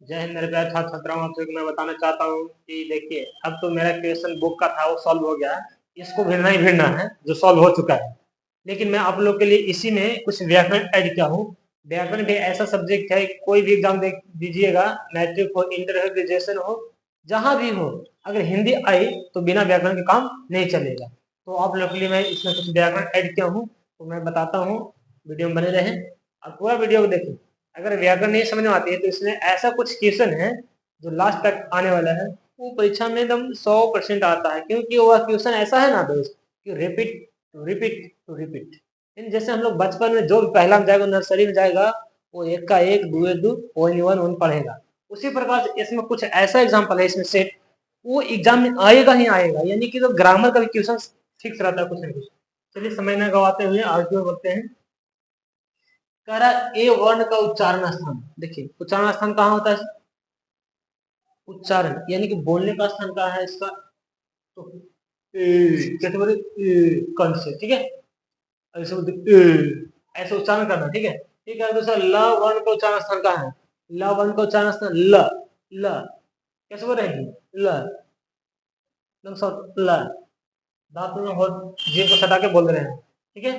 जय हिंद मेरे प्यारे छात्र छात्राओं। आपसे मैं बताना चाहता हूँ कि देखिए, अब तो मेरा क्वेश्चन बुक का था वो सॉल्व हो गया है। इसको भिड़ना ही भिड़ना है जो सॉल्व हो चुका है। लेकिन मैं आप लोग के लिए इसी में कुछ व्याकरण ऐड किया हूँ। व्याकरण भी ऐसा सब्जेक्ट है, कोई भी एग्जाम दे दीजिएगा, मैट्रिक हो, इंटर हो, ग्रेजुएशन हो, जहां भी हो, अगर हिंदी आई तो बिना व्याकरण के काम नहीं चलेगा। तो आप लोग के लिए मैं इसमें कुछ व्याकरण ऐड किया हूँ, तो मैं बताता हूँ। वीडियो में बने रहें और पूरा वीडियो को देखें। अगर व्याकरण नहीं समझ में आती है तो इसमें ऐसा कुछ क्वेश्चन है जो लास्ट तक आने वाला है, वो परीक्षा में एकदम 100% आता है, क्योंकि वह क्वेश्चन ऐसा है ना दोस्त कि repeat to repeat to repeat. जैसे हम लोग बचपन में जो भी पहला में जाएगा, नर्सरी में जाएगा, वो एक का एक, दो दो, वन वन वन पढ़ेगा। उसी प्रकार से इसमें कुछ ऐसा एग्जाम्पल है इसमें सेट, वो एग्जाम में आएगा ही आएगा, यानी कि तो ग्रामर का भी क्वेश्चन फिक्स रहता है कुछ ना कुछ। चलिए समय न गवाते हुए आगे बढ़ते हैं। कह रहा ए वर्ण का उच्चारण स्थान। देखिए उच्चारण स्थान कहाँ होता है? उच्चारण यानी कि बोलने का स्थान कहाँ है इसका? तो कैसे बोले? कंठ से, ठीक है। ऐसे बोलते ऐसे उच्चारण करना, ठीक है। ठीक है, दूसरा ल वर्ण का उच्चारण स्थान कहाँ है? ल वर्ण का उच्चारण स्थान ल। ल कैसे बोल रहे हैं? ल ल। दांत में हो, जीभ को सटा के बोल रहे हैं, ठीक है।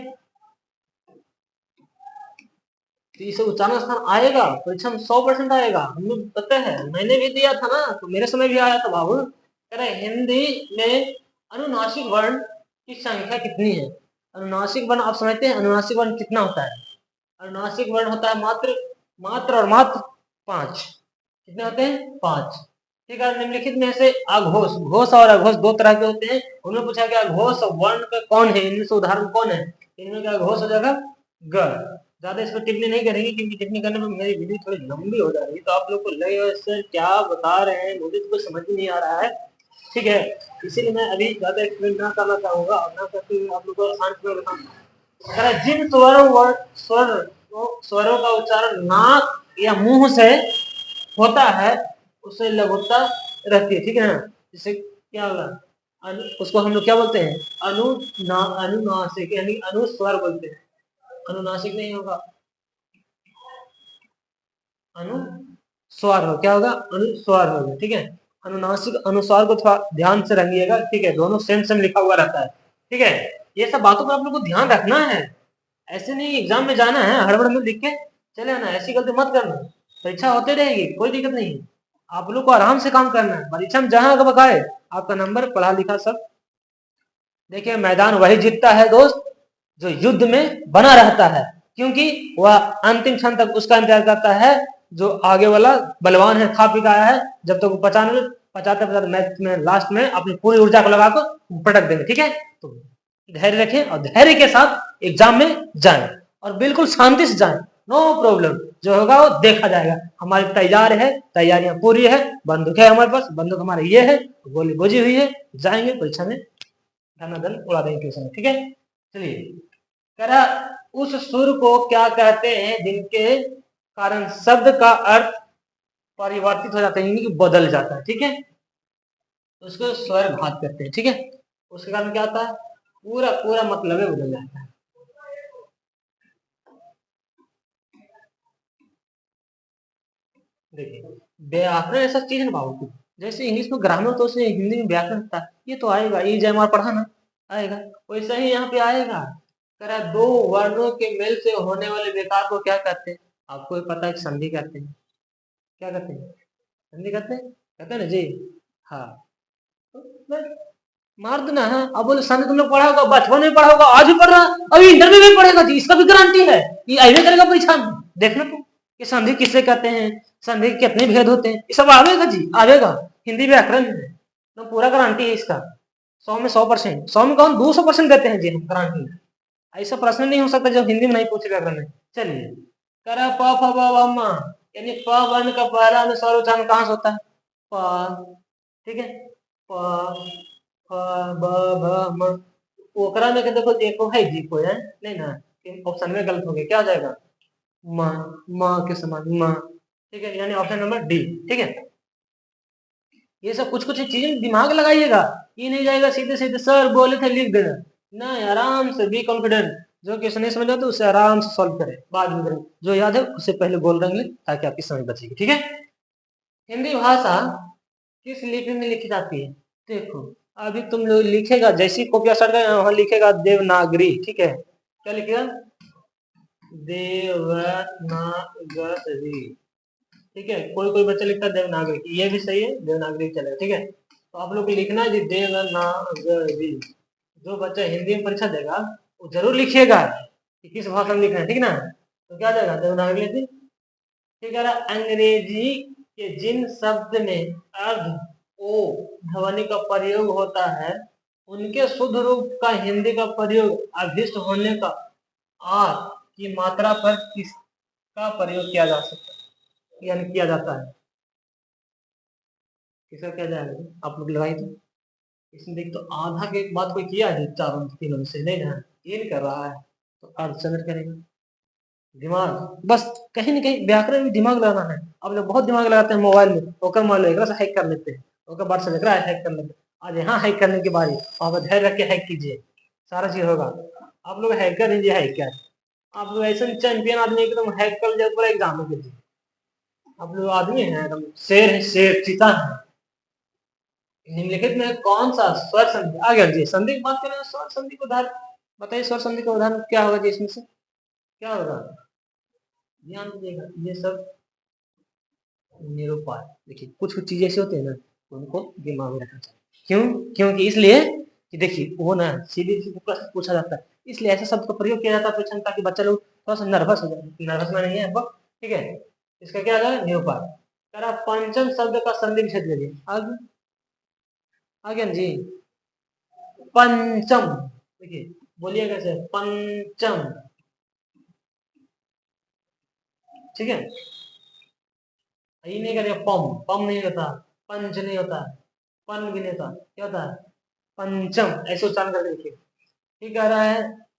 तो इसे उच्चारण स्थान आएगा परीक्षा में 100% आएगा, हम लोग पता है, मैंने भी दिया था ना, तो मेरे समय भी आया था बाबू। कह रहे हिंदी में अनुनासिक वर्ण की संख्या कितनी है? अनुनासिक वर्ण आप समझते हैं अनुनासिक वर्ण कितना होता है? अनुनासिक वर्ण होता है मात्र मात्र और मात्र 5। कितने होते हैं? 5। ठीक है। निम्नलिखित में से अघोष, घोष और अघोष दो तरह के होते हैं। उन्होंने पूछा कि अघोष वर्ण का कौन है, इनमें से उदाहरण कौन है? इनमें का घोष हो जाएगा ग। ज्यादा इस पर टिप्पणी नहीं करेंगे, क्योंकि टिप्पणी करने में मेरी वीडियो थोड़ी लंबी हो जा रही है, तो आप लोग को लगेगा सर क्या बता रहे हैं, मुझे तो कुछ समझ ही नहीं आ रहा है, ठीक है। इसीलिए मैं अभी ज्यादा एक्सप्लेन ना करना चाहूंगा और ना करते हुए आप लोग को आसान से बताऊंगा। जिन स्वरों का उच्चारण नाक या मुंह से होता है उससे लघुता रहती है, ठीक है ना। जिससे क्या होगा? उसको हम लोग क्या बोलते हैं? अनुनासिक, यानी अनुस्वर बोलते हैं। अनुनासिक नहीं होगा, अनुस्वार हो, क्या होगा? अनुस्वार होगा, ठीक है। अनुनासिक अनुस्वार को थोड़ा ध्यान से रंगिएगा, ठीक है। दोनों सेम सेम लिखा हुआ रहता है, ठीक है। ये सब बातों पर आप लोग को ध्यान रखना है। ऐसे नहीं एग्जाम में जाना है हड़बड़ में लिख के चले आना, ऐसी गलती मत करना। परीक्षा होते रहेगी, कोई दिक्कत नहीं है। आप लोग को आराम से काम करना है। परीक्षा में जहां बकाए आपका नंबर, पढ़ा लिखा सब। देखिए मैदान वही जीतता है दोस्त जो युद्ध में बना रहता है, क्योंकि वह अंतिम क्षण तक उसका इंतजार करता है। जो आगे वाला बलवान है, खा पी का आया है, जब तक वो पचाते पचाते मैच में लास्ट में अपनी पूरी ऊर्जा को लगाकर पटक देंगे, ठीक है। तो धैर्य रखें और धैर्य के साथ एग्जाम में जाएं और बिल्कुल शांति से जाएं। नो प्रॉब्लम, जो होगा वो देखा जाएगा। हमारी तैयार है, तैयारियां पूरी है, बंदूक है हमारे पास, बंदूक हमारी ये है, गोली बोझी हुई है, जाएंगे परीक्षा में धनाधन उड़ा देंगे ट्यूशन में, ठीक है। चलिए कह रहा उस सुर को क्या कहते हैं जिनके कारण शब्द का अर्थ परिवर्तित हो जाता है, यानी कि बदल जाता है, ठीक है। उसको स्वर घात कहते हैं, ठीक है। उसके कारण क्या होता है? पूरा पूरा मतलब बदल जाता है। देखिए व्याकरण ऐसा चीज है ना बाबू, जैसे इंग्लिश में ग्रामर तो उसे हिंदी में व्याकरण होता है, ये तो आएगा, ये जयमार पढ़ाना आएगा, वैसा ही यहाँ पे आएगा। करा दो वर्णों के मेल से होने वाले विकार को क्या कहते हैं? आपको भी पता है, संधि कहते हैं। क्या कहते हैं? संधि कहते हैं ना जी। हाँ, तो मार देना है। अब बोले संधि तुम लोग पढ़ा होगा, बचपन में पढ़ा होगा, आज भी पढ़ रहा, अभी इंटर में भी पढ़ेगा जी, इसका भी गारंटी है, ये आईवे करेगा परीक्षा में। देखना तुम कि संधि किसे कहते हैं, संधि के कितने भेद होते हैं, ये सब आवेगा जी, आवेगा। हिंदी व्याकरण है तो पूरा गारंटी है इसका। 100 में 100%, 100 में कौन 200% देते हैं जी हम गारंटी। ऐसा प्रश्न नहीं हो सकता जो हिंदी में नहीं पूछे व्याकरण में। चलिए करा प फ ब व म, यानी प वर्ण का पहला अनुस्वार उच्चारण कहाँ से होता है? प, ठीक है। प फ ब भ म। ओकरा में के देखो एको है जी, कोई है नहीं ना, ऑप्शन में गलत हो गया, क्या हो जाएगा? म, म के समान म, ठीक है, यानी ऑप्शन नंबर डी, ठीक है। ये सब कुछ कुछ चीजें दिमाग लगाइएगा, ये नहीं जाएगा सीधे सीधे सर बोले थे लिख देना। नहीं, आराम से बी कॉन्फिडेंट, जो क्वेश्चन नहीं समझ आता उसे आराम से सॉल्व करें, बाद में करें, जो याद है उसे पहले बोल देंगे ताकि आपकी समझ बचेगी, ठीक है। हिंदी भाषा किस लिपि में लिखी जाती है? देखो, अभी तुम लोग लिखेगा, जैसी कॉपी स्टार्ट करेगा वहां लिखेगा देवनागरी, ठीक है? क्या लिखेगा? देवनागरी, ठीक है? कोई कोई बच्चा लिखता है देवनागरी, ये भी सही है, देवनागरी चलेगा, ठीक है? तो आप लोग को लिखना है जी देवनागरी। जो बच्चा हिंदी में परीक्षा देगा वो जरूर लिखिएगा कि किस भाषा में लिखना है, ठीक ना? तो क्या जाएगा? देवनागरी लिखिए। ठीक है? अंग्रेजी के जिन शब्द में अर्ध ओ ध्वनि का प्रयोग होता है उनके शुद्ध रूप का हिंदी का प्रयोग अभिष्ट होने का आ की मात्रा पर किसका प्रयोग किया जा सकता है, यानी किया जाता है? किसका किया जाएगा? आप लोग लगाइए तो। इसमें देख, तो आधा के बाद कोई किया है चारों तीनों से? नहीं ना, ये कर रहा है, तो अर्धचंद्र करेगा। दिमाग, बस कहीं ना कहीं व्याकरण में दिमाग लगाना है। आप लोग बहुत दिमाग लगाते हैं मोबाइल में, ओकर मान लो एक से हैक कर लेते हैं, ओकर बाद से हैक कर लेते हैं। आज यहाँ हैक करने की बारी, वहां पर धैर्य रख के हैक कीजिए, सारा चीज होगा। आप लोग हैकर दीजिए, हैकर आप लोग ऐसे चैंपियन आदमी एकदम हैक कर लीजिए पूरा एग्जाम में दीजिए। आप लोग आदमी है एकदम, शेर है, शेर चीता है। निम्नलिखित में कौन सा स्वर संधि आ गया जी? संधि की बात करें, स्वर संधि को उदाहरण बताइए। स्वर संधि का उदाहरण क्या होगा जी? इसमें से क्या होगा? ध्यान दीजिएगा, ये सब निरूपाय। देखिए, कुछ कुछ चीजें ऐसे होते हैं ना, उनको दिमाग में रखना चाहिए। क्यों? क्योंकि इसलिए कि देखिए वो ना सीधे सीधे प्रश्न पूछा जाता है, इसलिए ऐसे शब्द का प्रयोग किया जाता है परीक्षा में, ताकि बच्चा लोग थोड़ा सा नर्वस हो जाए। नर्वस में नहीं है अब, ठीक है? इसका क्या होगा? निरूपाय। करा पंचम शब्द का संधि विच्छेद करिए। आ गया ना जी? पंचम, देखिए बोलिए कैसे? पंचम, ठीक है? ये नहीं करेगा पम, पम नहीं होता, पंच नहीं होता, पन भी नहीं होता, क्या होता है? पंचम, ऐसे उच्चारण करके देखिए। ठीक कह रहा है।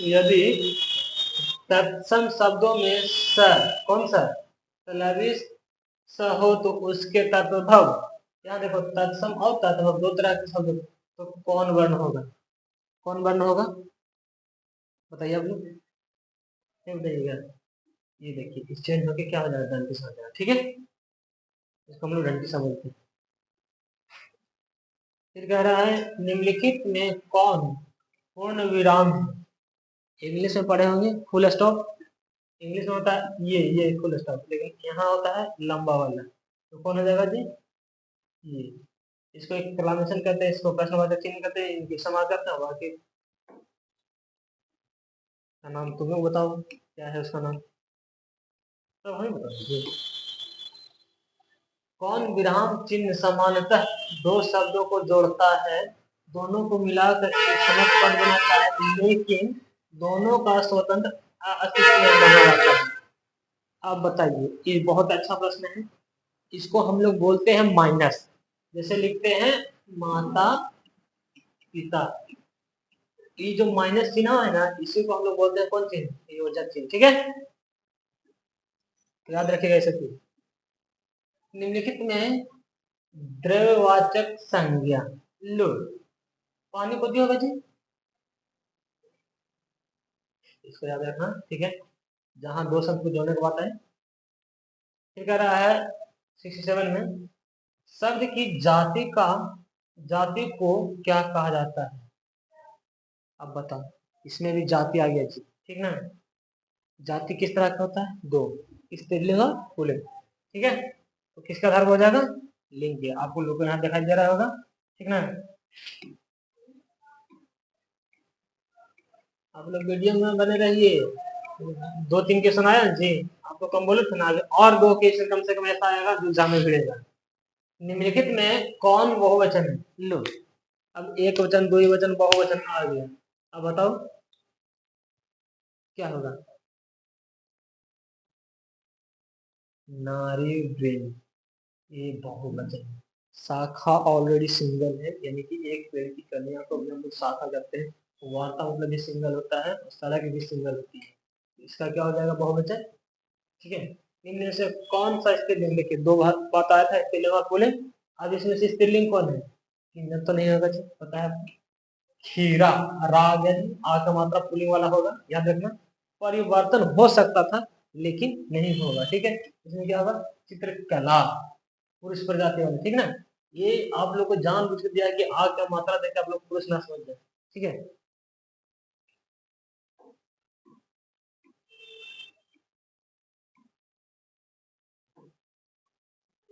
यदि तत्सम शब्दों में स, कौन सा तलवी स हो तो उसके तत्भव, यहाँ देखो तत्सम और तत्भव दो तरह के शब्द, तो कौन वर्ण होगा? कौन वर्ण होगा बताइए आप लोग, नहीं बताइएगा। ये देखिए, इस चेंज होके क्या हो जाएगा? दंती सा हो जाएगा, ठीक है? इसको हम लोग डंटी सा बोलते हैं। फिर कह रहा है निम्नलिखित में कौन पूर्ण विराम है? इंग्लिश में पढ़े होंगे फुल स्टॉप, इंग्लिश में होता है ये फुल स्टॉप, लेकिन यहाँ होता है लंबा वाला, तो कौन हो जाएगा जी? ये। इसको एक एक्सक्लेमेशन कहते हैं, इसको प्रश्नवाचक चिन्ह कहते हैं, इनकी समास करते हैं। बाकी का नाम तुम लोग बताओ, क्या है उसका नाम? तो हमें बता दीजिए। कौन विराम चिन्ह सामान्यतः दो शब्दों को जोड़ता है, दोनों को मिलाकर एक समस्त पद बनाता है, लेकिन दोनों का स्वतंत्र अस्तित्व माना जाता है? आप बताइए, ये बहुत अच्छा प्रश्न है। इसको हम लोग बोलते हैं माइनस, जैसे लिखते हैं माता पिता, ये जो माइनस चिन्ह है ना, इसी को हम लोग बोलते हैं कौन चिन्ह? योजक चिन्ह, ठीक है? याद रखिएगा ऐसे चीज। निम्नलिखित में द्रव्यवाचक संज्ञा लो, पानी को दिया होगा जी, इसको याद रखना, ठीक है? जहां दो शब्द को जोड़ने की बात है। फिर कह रहा है 67 में शब्द की जाति को क्या कहा जाता है? अब बताओ, इसमें भी जाति आ गया जी, ठीक ना? जाति किस तरह का होता है? दो, स्त्रीलिंग और पुल्लिंग, ठीक है? तो किसका आधार हो जाएगा? लिंग के। आपको लोग यहाँ दिखाई दे रहा होगा, ठीक ना? आप लोग वीडियो में बने रहिए। दो तीन क्वेश्चन आया जी, आपको कम बोले थे ना, और दो क्वेश्चन कम से कम ऐसा आएगा जो एग्जाम में भिड़ेगा। निम्नलिखित में कौन बहुवचन है? लो, अब एक वचन, दो वचन, बहुवचन आ गया। अब बताओ क्या होगा? नारी वृंद, ये बहुवचन है। शाखा ऑलरेडी सिंगल है, यानी कि एक पेड़ की कलियां को भी हम लोग शाखा करते हैं। वार्ता मतलब भी सिंगल होता है और सड़क भी सिंगल होती है, इसका क्या हो जाएगा? बहुवचन, ठीक है? इनमें से कौन सा स्त्रीलिंग? देखिए दो बात आया था, स्त्रीलिंग और पुल्लिंग। अब इसमें से स्त्रीलिंग कौन है? किंजल तो नहीं होगा जी, पता है आपको। खीरा, रा आ गया जी, आ का मात्रा पुलिंग वाला होगा, याद रखना। परिवर्तन हो सकता था लेकिन नहीं होगा, ठीक है। इसमें क्या होगा, चित्रकला, पुरुष प्रजाति वाले, ठीक ना। ये आप लोग को जानबूझ के दिया है कि आ का मात्रा देकर आप लोग पुरुष ना समझ जाए, ठीक है।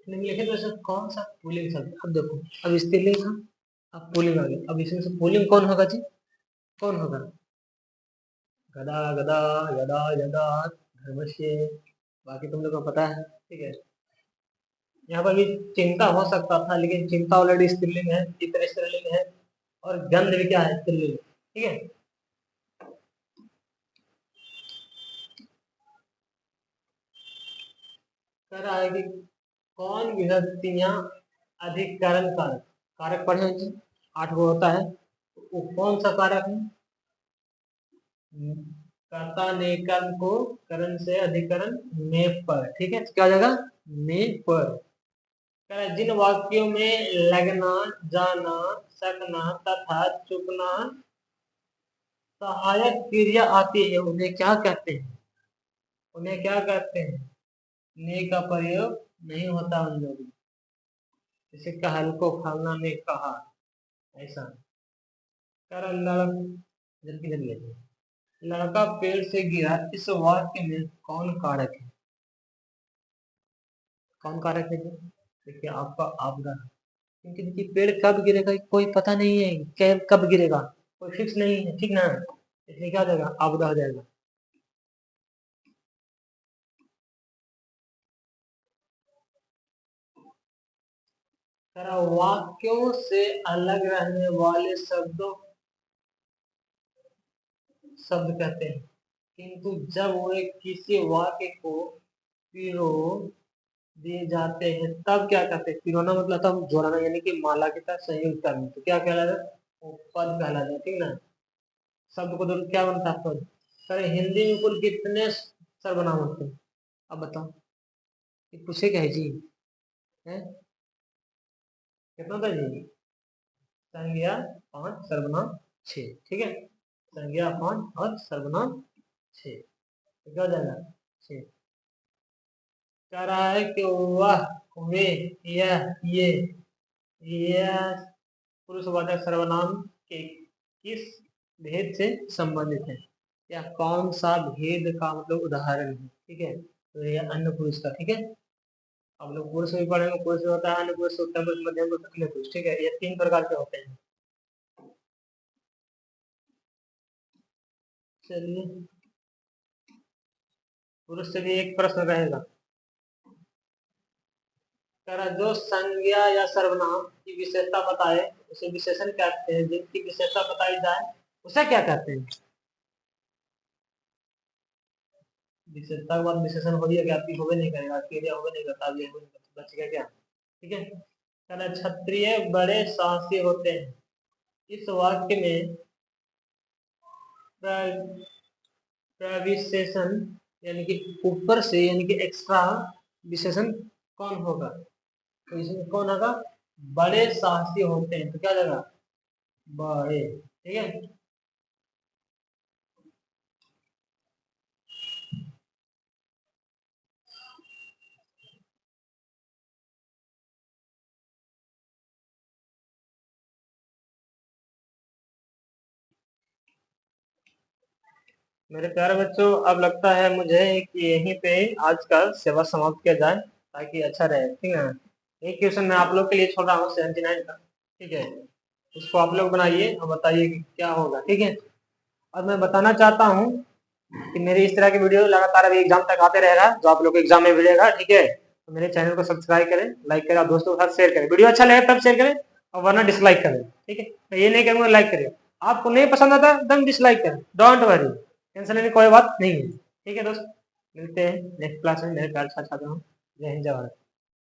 निम्नलिखित में से कौन सा पुल्लिंग शब्द, अब देखो, अब स्त्रीलिंग था, अब पुल्लिंग आ गया, अब इसमें से पुल्लिंग कौन होगा जी, कौन होगा। गदा गदा, यदा यदा, धर्मस्य, बाकी तुम लोग को पता है, ठीक है। यहाँ पर भी चिंता हो सकता था लेकिन चिंता ऑलरेडी स्त्रीलिंग है, चित्र स्त्रीलिंग है, और गंध भी क्या है, स्त्रीलिंग, ठीक है। कह रहा है कि कौन विभक्तियां अधिकरण कारक, कारक पढ़े हैं जी, 8 गो होता है, तो वो कौन सा कारक है। कर्ता ने कर्म को करण से अधिकरण में पर, ठीक है, क्या हो जाएगा, में पर। कह रहा है, जिन वाक्यों में लगना, जाना, सकना तथा चुकना सहायक क्रिया आती है उन्हें क्या कहते हैं, उन्हें क्या कहते हैं। ने का प्रयोग नहीं होता उन लोगों, जैसे कहल को खालना में कहा, ऐसा। कर जल्दी जल्दी, लड़का पेड़ से गिरा, इस वाक्य में कौन कारक है, कौन कारक है जी? देखिए आपका आपदा, क्योंकि देखिए पेड़ कब गिरेगा कोई पता नहीं है, कब गिरेगा कोई फिक्स नहीं है, ठीक ना। इसलिए क्या हो जाएगा, आपदा हो जाएगा। वाक्यों से अलग रहने वाले शब्दों, शब्द कहते हैं, किंतु जब वे किसी वाक्य को पिरो दिए जाते हैं तब क्या कहते हैं, पिरोना मतलब था जोड़ना, यानी कि माला के साथ संयुक्त करना, तो क्या कहलाता है, वो पद कहलाता है, ठीक ना। शब्द को क्या बनता है, पद। सर हिंदी में कुल कितने सर्वनाम होते हैं, अब बताओ, ये पूछे क्या है जी, है कितना था जी, संज्ञा 5, सर्वनाम 6, ठीक है। संज्ञा 5 और सर्वनाम 6, तो क्या हो जाएगा 6। कह रहा है कि वह, वे, यह, ये पुरुषवाचक सर्वनाम के किस भेद से संबंधित है, या कौन सा भेद का मतलब उदाहरण है, ठीक है। तो ये अन्य पुरुष का, ठीक है। अब लोग पुरुष भी पढ़ेंगे, पुरुष भी होता है अन्य पुरुष, उत्तम पुरुष, मध्यम पुरुष, अन्य पुरुष, ठीक है। ये 3 प्रकार के होते हैं। चलिए, पुरुष से भी एक प्रश्न रहेगा। जो संज्ञा या सर्वनाम की विशेषता बताए उसे विशेषण कहते हैं, जिनकी विशेषता बताई जाए उसे क्या कहते हैं। विशेषता के बाद विशेषण हो गया, आपकी होवे नहीं करेगा, क्रिया होवे नहीं करता, ये होवे नहीं करता, बच गया क्या, ठीक है। क्षत्रिय बड़े साहसी होते हैं, इस वाक्य में प्रविशेषण यानी कि ऊपर से, यानी कि एक्स्ट्रा विशेषण कौन होगा, तो इसमें कौन होगा, बड़े साहसी होते हैं, तो क्या जाएगा, बड़े, ठीक है। मेरे प्यारे बच्चों, अब लगता है मुझे कि यहीं पे आज का सेवा समाप्त किया जाए ताकि अच्छा रहे, ठीक है। एक क्वेश्चन मैं आप लोग के लिए छोड़ रहा हूँ 79 का, ठीक है। उसको आप लोग बनाइए और बताइए कि क्या होगा, ठीक है। और मैं बताना चाहता हूँ कि मेरे इस तरह के वीडियो लगातार अभी एग्जाम तक आते रहेगा, जो आप लोग को एग्जाम में मिलेगा, ठीक है। तो मेरे चैनल को सब्सक्राइब करें, लाइक करें, और दोस्तों के साथ शेयर करें। वीडियो अच्छा लगे तब शेयर करें, और वरना डिसलाइक करें, ठीक है। मैं ये नहीं कहूँगा लाइक करिए, आपको नहीं पसंद आता एकदम डिसलाइक करें, डोंट वरी, टेंशन लेने की कोई बात नहीं है, ठीक है दोस्त। मिलते हैं नेक्स्ट क्लास में, मेरे प्यार छात्रों। जय हिंद, जय भारत।